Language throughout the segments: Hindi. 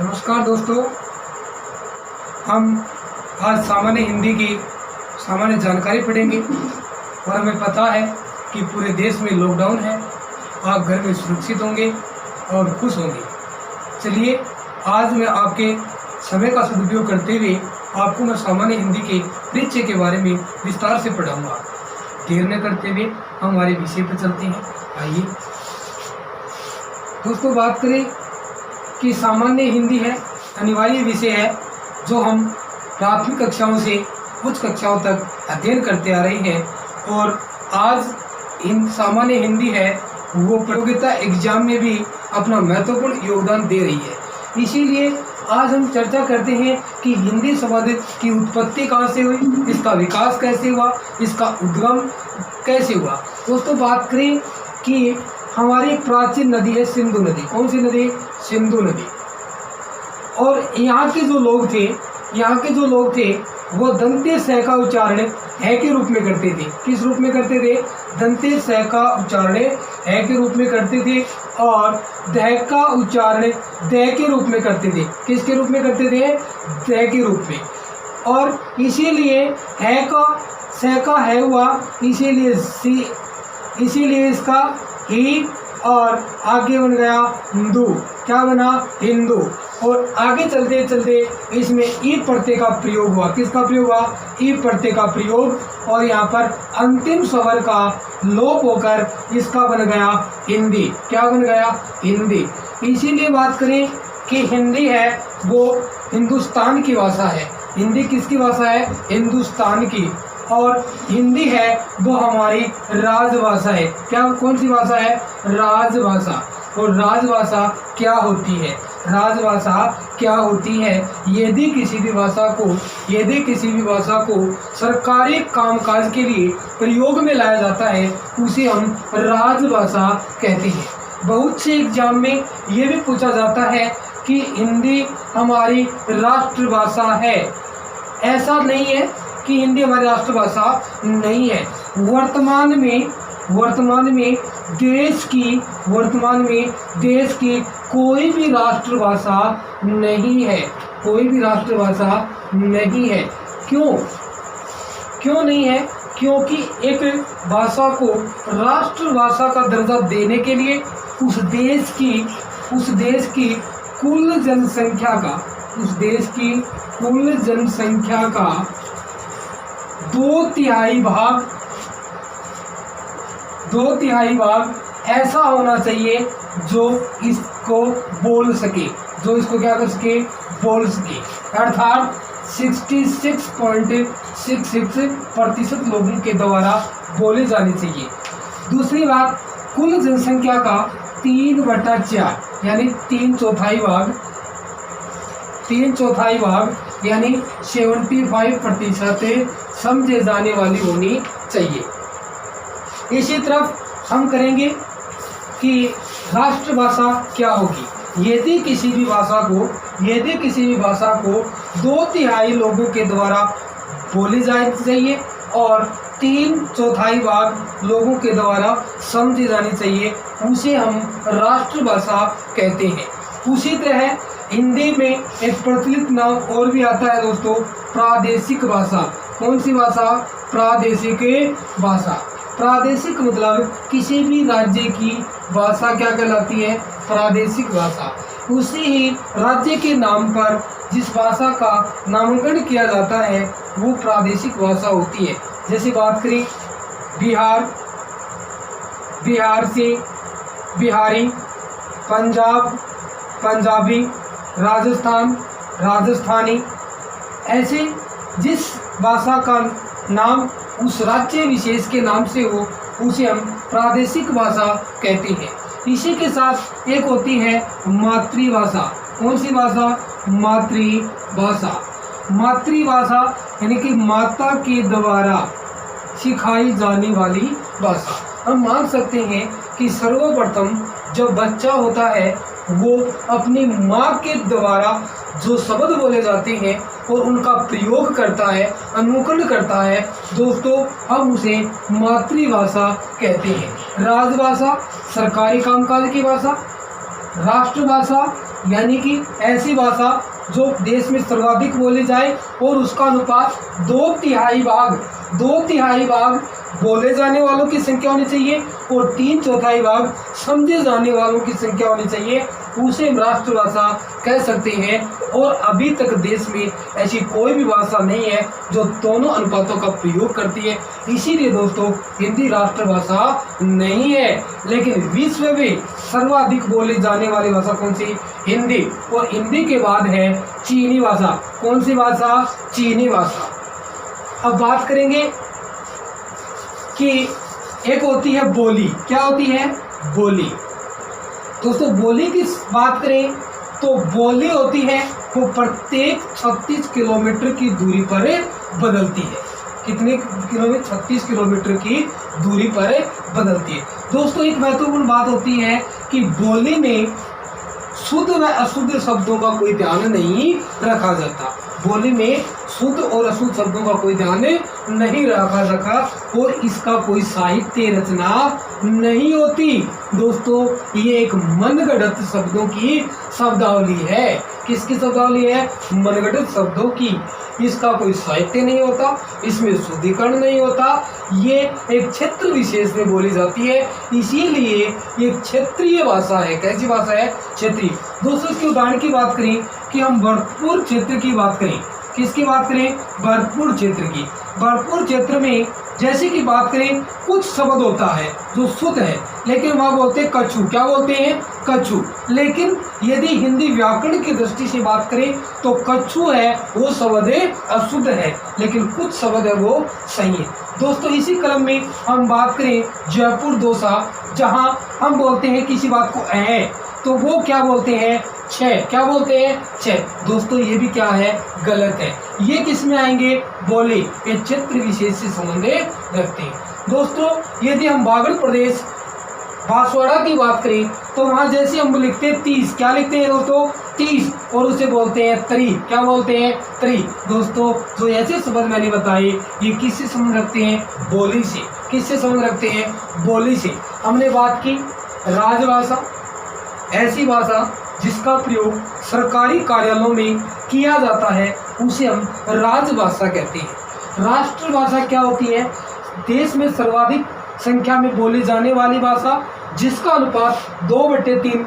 नमस्कार दोस्तों, हम आज सामान्य हिंदी की सामान्य जानकारी पढ़ेंगे। और हमें पता है कि पूरे देश में लॉकडाउन है, आप घर में सुरक्षित होंगे और खुश होंगे। चलिए, आज मैं आपके समय का सदुपयोग करते हुए आपको मैं सामान्य हिंदी के परिचय के बारे में विस्तार से पढ़ाऊंगा। देर न करते हुए हम हमारे विषय पर चलते हैं। आइए दोस्तों, बात करें कि सामान्य हिंदी है अनिवार्य विषय है जो हम प्राथमिक कक्षाओं से उच्च कक्षाओं तक अध्ययन करते आ रहे हैं। और आज सामान्य हिंदी है वो प्रतियोगिता एग्जाम में भी अपना महत्वपूर्ण योगदान दे रही है। इसीलिए आज हम चर्चा करते हैं कि हिंदी शब्द की उत्पत्ति कहाँ से हुई, इसका विकास कैसे हुआ, इसका उद्गम कैसे हुआ। दोस्तों, बात करें कि हमारी प्राचीन नदी है सिंधु नदी। कौन सी नदी? सिंधु नदी। और यहाँ के जो लोग थे वो दंते स का उच्चारण है के रूप में करते थे। किस रूप में करते थे? दंते स का उच्चारण है के रूप में करते थे। और दह का उच्चारण द के रूप में करते थे। किसके रूप में करते थे? द के रूप में। और इसीलिए है का स का है हुआ, इसीलिए इसका ही और आगे बन गया हिंदू। क्या बना? हिंदू। और आगे चलते चलते इसमें ई प्रत्यय का प्रयोग हुआ। किसका प्रयोग हुआ? ई प्रत्यय का प्रयोग। और यहाँ पर अंतिम स्वर का लोप होकर इसका बन गया हिंदी। क्या बन गया? हिंदी। इसीलिए बात करें कि हिंदी है वो हिंदुस्तान की भाषा है। हिंदी किसकी भाषा है? हिंदुस्तान की। और हिंदी है वो हमारी राजभाषा है। क्या? कौन सी भाषा है? राजभाषा। और राजभाषा क्या होती है? राजभाषा क्या होती है? यदि किसी भी भाषा को सरकारी कामकाज के लिए प्रयोग में लाया जाता है उसे हम राजभाषा कहते हैं। बहुत से एग्जाम में ये भी पूछा जाता है कि हिंदी हमारी राष्ट्रभाषा है। ऐसा नहीं है कि हिंदी हमारी राष्ट्रभाषा नहीं है। वर्तमान में देश की कोई भी राष्ट्रभाषा नहीं है। क्यों नहीं है? क्योंकि एक भाषा को राष्ट्रभाषा का दर्जा देने के लिए उस देश की कुल जनसंख्या का 2/3 भाग ऐसा होना चाहिए जो इसको बोल सके, बोल सके। अर्थात 66.66% लोगों के द्वारा बोले जाने चाहिए। दूसरी बात, कुल जनसंख्या का 3/4 यानी 3/4 भाग यानी 75% समझे जाने वाली होनी चाहिए। इसी तरफ हम करेंगे कि राष्ट्रभाषा क्या होगी। यदि किसी भी भाषा को 2/3 लोगों के द्वारा बोली जानी चाहिए और 3/4 भाग लोगों के द्वारा समझी जानी चाहिए, उसे हम राष्ट्रभाषा कहते हैं। उसी तरह हिंदी में एक प्रचलित नाम और भी आता है दोस्तों, प्रादेशिक भाषा। कौन सी भाषा? प्रादेशिक भाषा। प्रादेशिक मतलब किसी भी राज्य की भाषा क्या कहलाती है? प्रादेशिक भाषा। उसी ही राज्य के नाम पर जिस भाषा का नामांकन किया जाता है वो प्रादेशिक भाषा होती है। जैसे बात करें बिहार से बिहारी, पंजाब पंजाबी, राजस्थान राजस्थानी। ऐसे जिस भाषा का नाम उस राज्य विशेष के नाम से हो उसे हम प्रादेशिक भाषा कहते हैं। इसी के साथ एक होती है मातृभाषा। कौन सी भाषा? मातृभाषा। मातृभाषा यानी कि माता के द्वारा सिखाई जाने वाली भाषा। हम मान सकते हैं कि सर्वप्रथम जब बच्चा होता है वो अपनी माँ के द्वारा जो शब्द बोले जाते हैं और उनका प्रयोग करता है, अनुकरण करता है, दोस्तों हम उसे मातृभाषा कहते हैं। राजभाषा सरकारी कामकाज की भाषा, राष्ट्रभाषा यानी कि ऐसी भाषा जो देश में सर्वाधिक बोली जाए और उसका अनुपात 2/3 भाग बोले जाने वालों की संख्या होनी चाहिए और 3/4 भाग समझे जाने वालों की संख्या होनी चाहिए, उसे हम राष्ट्रभाषा कह सकते हैं। और अभी तक देश में ऐसी कोई भी भाषा नहीं है जो दोनों अनुपातों का प्रयोग करती है, इसीलिए दोस्तों हिंदी राष्ट्रभाषा नहीं है। लेकिन विश्व में सर्वाधिक बोली जाने वाली भाषा कौन सी? हिंदी। और हिंदी के बाद है चीनी भाषा। कौन सी भाषा? चीनी भाषा। अब बात करेंगे कि एक होती है बोली। क्या होती है? बोली। दोस्तों बोली की बात करें तो बोली होती है वो प्रत्येक 36 किलोमीटर की दूरी पर बदलती है। कितने किलोमीटर? 36 किलोमीटर की दूरी पर बदलती है। दोस्तों एक महत्वपूर्ण बात होती है कि बोली में शुद्ध व अशुद्ध शब्दों का कोई ध्यान नहीं रखा जाता। बोली में शुद्ध और अशुद्ध शब्दों का कोई ध्यान नहीं रखा जाता और इसका कोई साहित्य रचना नहीं होती। दोस्तों ये एक मनगढ़ंत शब्दों की शब्दावली है। किसकी शब्दावली है? मनगढ़ंत शब्दों की। इसका कोई साहित्य नहीं होता, इसमें शुद्धिकरण नहीं होता, ये एक क्षेत्र विशेष में बोली जाती है, इसीलिए ये क्षेत्रीय भाषा है। कैसी भाषा है? क्षेत्रीय। दोस्तों इसके उदाहरण की बात करें कि हम भरतपुर क्षेत्र की बात करें। किसकी बात करें? भरतपुर क्षेत्र की। भरतपुर क्षेत्र में जैसे कि बात करें कुछ शब्द होता है जो शुद्ध है, लेकिन वहाँ बोलते हैं कछु। क्या बोलते हैं? कछु। लेकिन यदि हिंदी व्याकरण की दृष्टि से बात करें तो कछु है वो शब्द अशुद्ध है, लेकिन कुछ शब्द है वो सही है। दोस्तों इसी क्रम में हम बात करें जयपुर दोसा, जहाँ हम बोलते हैं किसी बात को है तो वो क्या बोलते हैं? छः। क्या बोलते हैं? छः। दोस्तों ये भी क्या है? गलत है। ये किस में आएंगे? बोले। ये क्षेत्र विशेष से संबंध रखते हैं। दोस्तों यदि हम बागड़ प्रदेश बांसवाड़ा की बात करें तो वहाँ जैसे हम लिखते हैं 30। क्या लिखते हैं दोस्तों? 30। और उसे बोलते हैं तरी। क्या बोलते हैं? तरी। दोस्तों जो ऐसे शब्द मैंने बताए ये किससे संबंध रखते हैं? बोली से। किससे संबंध रखते हैं? बोली से। हमने बात की राजभाषा, ऐसी भाषा जिसका प्रयोग सरकारी कार्यालयों में किया जाता है उसे हम राजभाषा कहते हैं। राष्ट्रभाषा क्या होती है? देश में सर्वाधिक संख्या में बोले जाने वाली भाषा जिसका अनुपात 2/3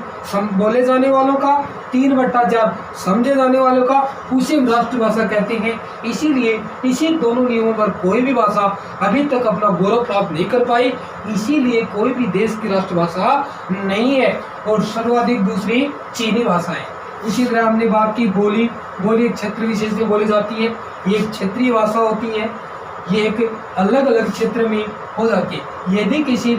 बोले जाने वालों का, 3/4 समझे जाने वालों का, उसे हम राष्ट्रभाषा कहते हैं। इसीलिए इसी दोनों नियमों पर कोई भी भाषा अभी तक अपना गौरव प्राप्त नहीं कर पाई, इसीलिए कोई भी देश की राष्ट्रभाषा नहीं है। और सर्वाधिक दूसरी चीनी भाषा है। इसी तरह हमने बात की बोली। बोली एक क्षेत्र विशेष में बोली जाती है, ये एक क्षेत्रीय भाषा होती है, ये एक अलग अलग क्षेत्र में हो जाती है। यदि किसी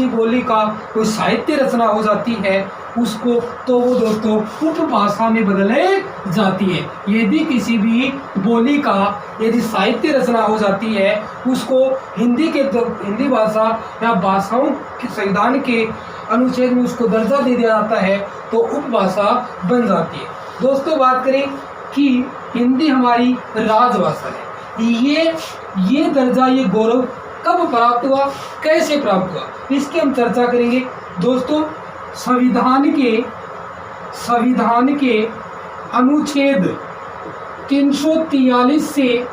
बोली का कोई साहित्य रचना हो जाती है उसको तो वो दोस्तों उपभाषा में बदले जाती है। यदि किसी भी बोली का यदि साहित्य रचना हो जाती है उसको हिंदी भाषा या भाषाओं के संविधान के अनुच्छेद में उसको दर्जा दे दिया जाता है तो उपभाषा बन जाती है। दोस्तों बात करें कि हिंदी हमारी राजभाषा है, ये दर्जा, ये गौरव कब प्राप्त हुआ, कैसे प्राप्त हुआ, इसकी हम चर्चा करेंगे। दोस्तों संविधान के अनुच्छेद 343 से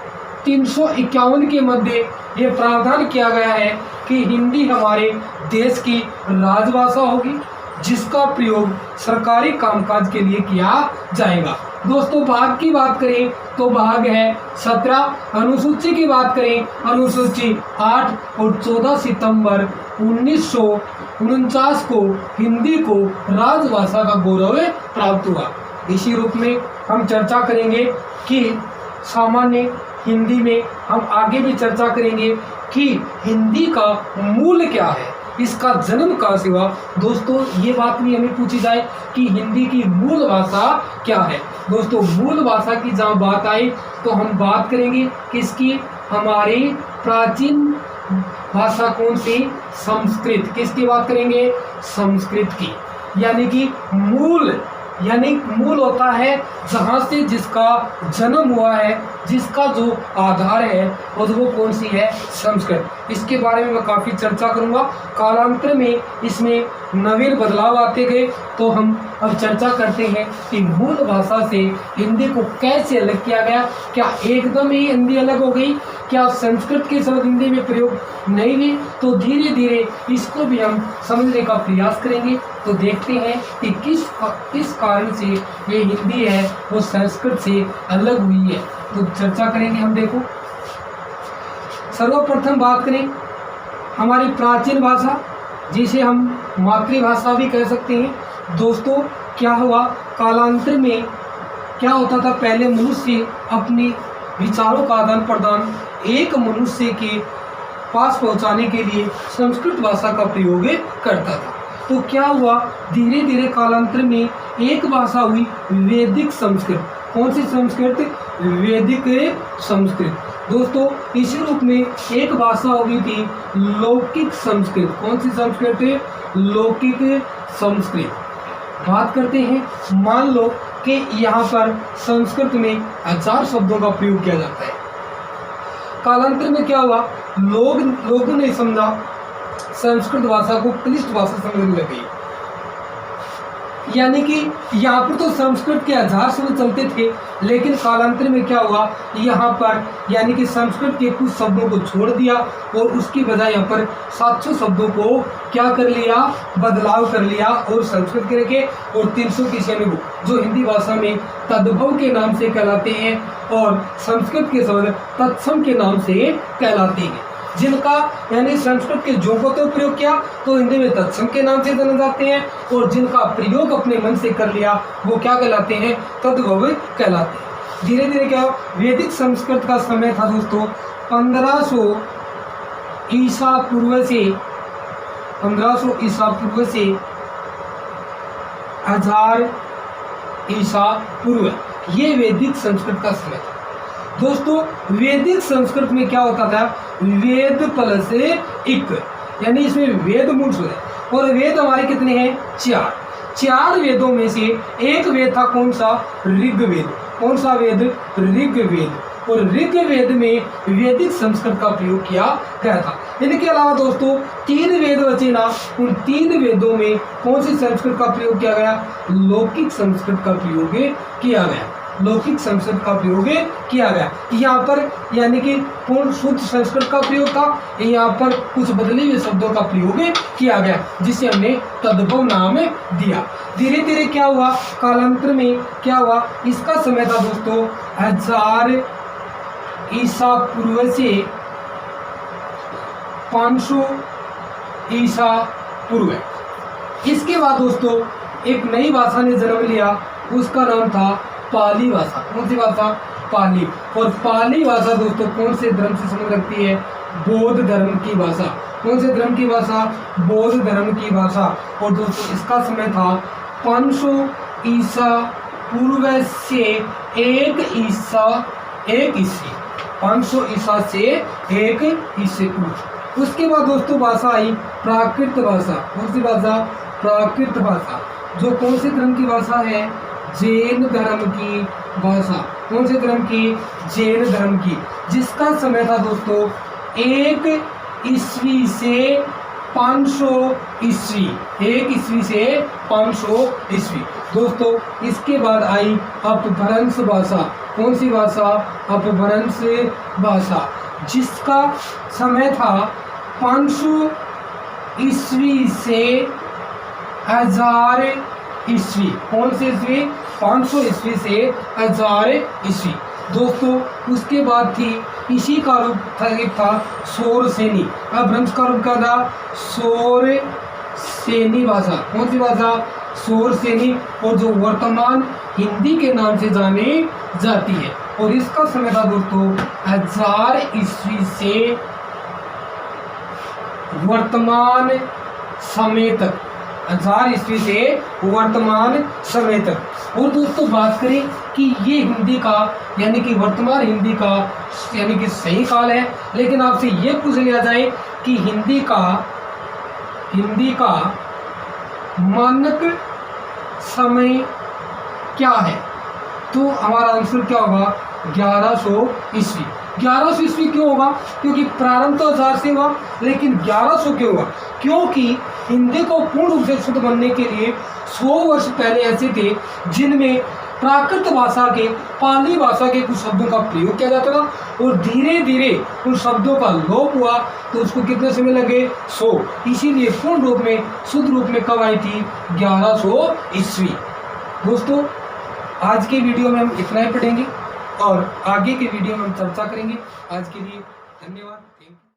351 के मध्य ये प्रावधान किया गया है कि हिंदी हमारे देश की राजभाषा होगी जिसका प्रयोग सरकारी कामकाज के लिए किया जाएगा। दोस्तों भाग की बात करें तो भाग है 17। अनुसूची की बात करें अनुसूची 8 और 14 सितंबर 1949 को हिंदी को राजभाषा का गौरव प्राप्त हुआ। इसी रूप में हम चर्चा करेंगे कि सामान्य हिंदी में हम आगे भी चर्चा करेंगे कि हिंदी का मूल क्या है, इसका जन्म कहाँ से हुआ। दोस्तों ये बात भी हमें पूछी जाए कि हिंदी की मूल भाषा क्या है। दोस्तों मूल भाषा की जहाँ बात आई तो हम बात करेंगे किसकी, हमारी प्राचीन भाषा कौन सी, संस्कृत। किसकी बात करेंगे, संस्कृत की। यानी कि मूल होता है जहाँ से जिसका जन्म हुआ है, जिसका जो आधार है और वो कौन सी है, संस्कृत। इसके बारे में मैं काफ़ी चर्चा करूँगा। कालांतर में इसमें नवीन बदलाव आते गए। तो हम अब चर्चा करते हैं कि मूल भाषा से हिंदी को कैसे अलग किया गया। क्या एकदम ही हिंदी अलग हो गई? क्या संस्कृत के शब्द हिंदी में प्रयोग नहीं हुए? तो धीरे धीरे इसको भी हम समझने का प्रयास करेंगे। तो देखते हैं कि किस कारण से ये हिंदी है वो संस्कृत से अलग हुई है। तो चर्चा करेंगे हम। देखो, सर्वप्रथम बात करें हमारी प्राचीन भाषा, जिसे हम मातृभाषा भी कह सकते हैं। दोस्तों, क्या हुआ, कालांतर में क्या होता था, पहले मनुष्य अपनी विचारों का आदान प्रदान एक मनुष्य के पास पहुंचाने के लिए संस्कृत भाषा का प्रयोग करता था। तो क्या हुआ, धीरे धीरे कालांतर में एक भाषा हुई वैदिक संस्कृत। कौन सी संस्कृत? वैदिक संस्कृत। दोस्तों, इसी रूप में एक भाषा हुई थी लौकिक संस्कृत। कौन सी संस्कृत? लौकिक संस्कृत। बात करते हैं, मान लो कि यहाँ पर संस्कृत में 1000 शब्दों का प्रयोग किया जाता है। कालांतर में क्या हुआ, लोगों ने समझा, संस्कृत भाषा को क्लिष्ट भाषा समझने लगे। यानी कि यहाँ पर तो संस्कृत के 1000 शब्द चलते थे, लेकिन कालांतर में क्या हुआ, यहाँ पर यानी कि संस्कृत के कुछ शब्दों को छोड़ दिया और उसकी बजाय यहाँ पर 700 शब्दों को क्या कर लिया, बदलाव कर लिया और संस्कृत के रखे, और 300 की श्रेणी को जो हिंदी भाषा में तद्भव के नाम से कहलाते हैं और संस्कृत के शब्द तत्सम के नाम से कहलाते हैं। जिनका यानी संस्कृत के जो को तो प्रयोग किया तो हिंदी में तत्सम के नाम से जाने जाते हैं, और जिनका प्रयोग अपने मन से कर लिया वो क्या कहलाते हैं, तद्भव कहलाते हैं। धीरे धीरे क्या, वैदिक संस्कृत का समय था दोस्तों 1500 ईसा पूर्व से 1000 ईसा पूर्व, ये वैदिक संस्कृत का समय था। दोस्तों, वैदिक संस्कृत में क्या होता था, वेद प्लस इक, यानी इसमें वेद मूल है, और वेद हमारे कितने हैं, 4 वेदों में से एक वेद था कौन सा, ऋग्वेद। कौन सा वेद, ऋग्वेद। और ऋग्वेद में वैदिक संस्कृत का प्रयोग किया गया था। इनके अलावा दोस्तों 3 वेद बचे ना, उन 3 वेदों में कौन सी संस्कृत का प्रयोग किया गया, लौकिक संस्कृत का प्रयोग किया गया। लौकिक संस्कृत का प्रयोग किया गया। यहाँ पर यानी कि पूर्ण शुद्ध संस्कृत का प्रयोग था, यहाँ पर कुछ बदले हुए शब्दों का प्रयोग किया गया, जिसे हमने तद्भव नाम दिया। धीरे धीरे क्या हुआ, कालांतर में क्या हुआ, इसका समय था दोस्तों 1000 ईसा पूर्व से 500 ईसा पूर्व। इसके बाद दोस्तों एक नई भाषा ने जन्म लिया, उसका नाम था पाली भाषा। कौन सी भाषा, पाली। और पाली भाषा दोस्तों कौन से धर्म से संबंध रखती है, बौद्ध धर्म की भाषा। कौन से धर्म की भाषा, बौद्ध धर्म की भाषा। और दोस्तों इसका समय था 500 ईसा पूर्व से 1 ईस्वी। 500 ईसा से 1 ईस्वी पूर्व। उसके बाद दोस्तों भाषा आई प्राकृत भाषा। कौन सी भाषा, प्राकृत भाषा, जो कौन से धर्म की भाषा है, जैन धर्म की भाषा। कौन से धर्म की, जैन धर्म की, जिसका समय था दोस्तों 1 ईस्वी से 500 ईस्वी। 1 ईस्वी से 500 ईस्वी। दोस्तों इसके बाद आई अपभ्रंश भाषा। कौन सी भाषा, अपभ्रंश भाषा, जिसका समय था 500 ईस्वी से 1000 ईस्वी। कौन से ईस्वी, 500 ईस्वी से 1000 ईस्वी। दोस्तों उसके बाद थी, इसी का रूप था, एक था शौरसेनी। अब भ्रंश का रूप क्या था, शौरसेनी भाषा। कौन सी भाषा, शौरसेनी, और जो वर्तमान हिंदी के नाम से जानी जाती है। और इसका समय था दोस्तों 1000 ईस्वी से वर्तमान समय तक। 1000 ईस्वी से वर्तमान समय तक। और दोस्तों बात करें कि ये हिंदी का यानी कि वर्तमान हिंदी का यानी कि सही काल है, लेकिन आपसे ये पूछ लिया जाए कि हिंदी का मानक समय क्या है, तो हमारा आंसर क्या होगा, 1100 ईस्वी। 1100 ईस्वी क्यों होगा, क्योंकि प्रारंभ तो 1000 से हुआ, लेकिन 1100 क्यों हुआ, क्योंकि हिंदी को पूर्ण रूप से शुद्ध बनने के लिए 100 वर्ष पहले ऐसे थे जिनमें प्राकृत भाषा के, पाली भाषा के कुछ शब्दों का प्रयोग किया जाता था और धीरे धीरे उन शब्दों का लोप हुआ। तो उसको कितने समय लगे? 100। इसीलिए पूर्ण रूप में, शुद्ध रूप में कब आई थी? 1100 ईस्वी। दोस्तों, आज के वीडियो में हम इतना ही पढ़ेंगे और आगे के वीडियो में हम चर्चा करेंगे। आज के लिए धन्यवाद।